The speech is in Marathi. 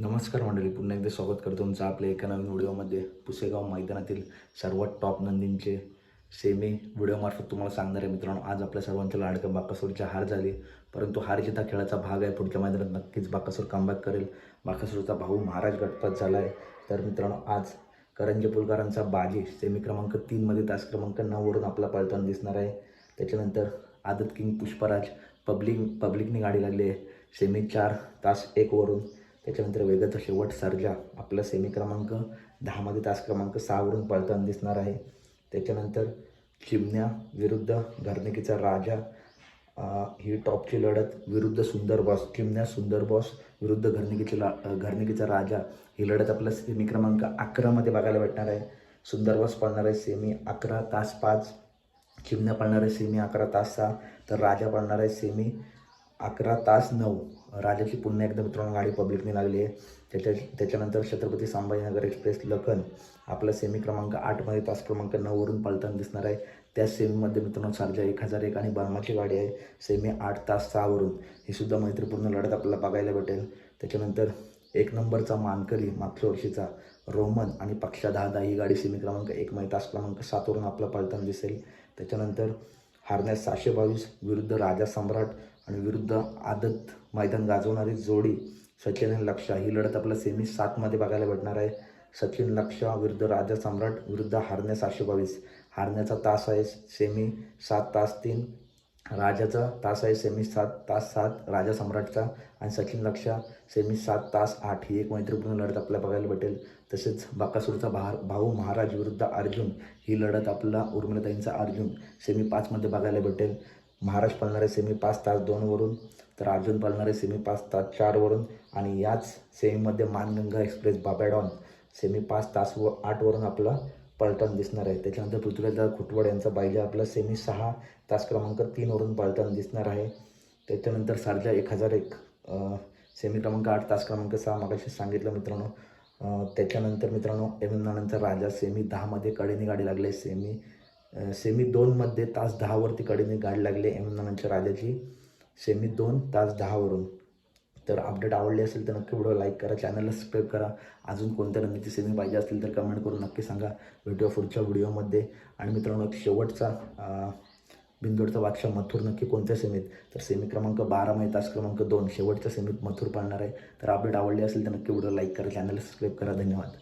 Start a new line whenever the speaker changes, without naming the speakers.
नमस्कार मंडळी, पुन्हा एकदा स्वागत करतो तुमचं आपल्या एका नवीन व्हिडिओमध्ये. पुसेगाव मैदानातील सर्वात टॉप नंदींचे सेमी व्हिडिओमार्फत तुम्हाला सांगणार आहे. मित्रांनो, आज आपल्या सर्वांच्या लाडक्या बाकासूरची हार झाली, परंतु हार जिता खेळाचा भाग आहे. पुढच्या मैदानात नक्कीच बाकासूर कमबॅक करेल. बाकासूरचा भाऊ महाराज गटपात झाला आहे. तर मित्रांनो, आज करंजे पुलकरांचा बाजी सेमी क्रमांक 3मध्ये तास क्रमांक 9वरून आपला पळताना दिसणार आहे. त्याच्यानंतर आदत किंग पुष्पराज पब्लिकनी गाडी लागली आहे सेमी 4 तास 1वरून. त्याच्यानंतर वेगाचा शेवट सर्जा आपला सेमी क्रमांक 10मध्ये तास क्रमांक 6वरून पळताना दिसणार आहे. त्याच्यानंतर चिमण्या विरुद्ध घरनिकीचा राजा, ही टॉपची लढत विरुद्ध सुंदर बॉस. चिमण्या सुंदर बॉस विरुद्ध घरनिकीचा राजा ही लढत आपल्या सेमी क्रमांक 11मध्ये बघायला भेटणार आहे. सुंदर बॉस पळणार आहे सेमी 11 तास 5, चिमण्या पळणार आहे सेमी 11 तास 6, तर राजा पळणार आहे सेमी 11 तास 9. राजाची पुन्हा एकदा मित्रांनो गाडी पब्लिकने लागली आहे. त्याच्यानंतर छत्रपती संभाजीनगर एक्सप्रेस लखन आपला सेमी क्रमांक 8मध्ये तास क्रमांक 9वरून पळताना दिसणार आहे. त्या सेमीमध्ये मित्रांनो सर्जा 1001 आणि बर्माची गाडी आहे सेमी 8 तास 6वरून. ही सुद्धा मैत्रीपूर्ण लढत आपल्याला बघायला भेटेल. त्याच्यानंतर 1 नंबरचा मानकरी मागच्या वर्षीचा रोमन आणि पक्षा 10 ही गाडी सेमी क्रमांक 1मध्ये तास क्रमांक 7वरून आपला पळताना दिसेल. त्याच्यानंतर हारण्यास 722 विरुद्ध राजा सम्राट आणि विरुद्ध आदत मैदान गाजवणारी जोडी सचिन आणि लक्षा ही लढत आपल्याला सेमी 7मध्ये बघायला भेटणार आहे. सचिन लक्षा विरुद्ध राजा सम्राट विरुद्ध हारण्या 722. हारण्याचा तास आहे सेमी 7 तास 3, राजाचा तास आहे सेमी 7 तास 7 राजा सम्राटचा, आणि सचिन लक्षा सेमी 7 तास 8. ही एक मैत्रीपूर्ण लढत आपल्याला बघायला भेटेल. तसेच बाकासूरचा भाऊ महाराज विरुद्ध अर्जुन ही लढत आपला उर्मिलाताईंचा अर्जुन सेमी 5मध्ये बघायला भेटेल. महाराज पळणारे सेमी 5 तास 2वरून, तर अर्जुन पळणारे सेमी 5 तास 4वरून. आणि याच सेमीमध्ये मानगंगा एक्सप्रेस बाबॅडॉन सेमी 5 तास 8वरून आपला पळताना दिसणार आहे. त्याच्यानंतर पृथ्वीराज खुटवड यांचा बायजा आपला सेमी 6 तास क्रमांक 3वरून पळताना दिसणार आहे. त्याच्यानंतर सर्जा 1001 सेमी क्रमांक 8 तास क्रमांक 6 मागाशी सांगितलं मित्रांनो. त्याच्यानंतर मित्रांनो एम राजा सेमी 10मध्ये कडेने गाडी लागली. सेमी 2मध्ये तास 10वरती कडेने गाडी लागली एम राजाची सेमी 2 तास 10वरून. तर अपडेट आवडली असेल तर नक्की व्हिडिओ लाईक करा, चॅनलला सबस्क्राईब करा. अजून कोणत्या नंदीची सेमी पाहिजे असतील तर कमेंट करून नक्की सांगा भेटूया पुढच्या व्हिडिओमध्ये. आणि मित्रांनो, एक शेवटचा बिंदोडचा बादशाह मथुर नक्की कोणत्या सेमीत, तर सेमी क्रमांक 12मध्ये तास क्रमांक 2 शेवटच्या सेमीत मथुर पाळणार आहे. तर अपडेट आवडली असेल तर नक्की व्हिडिओ लाईक करा, चॅनलला सबस्क्राईब करा. धन्यवाद.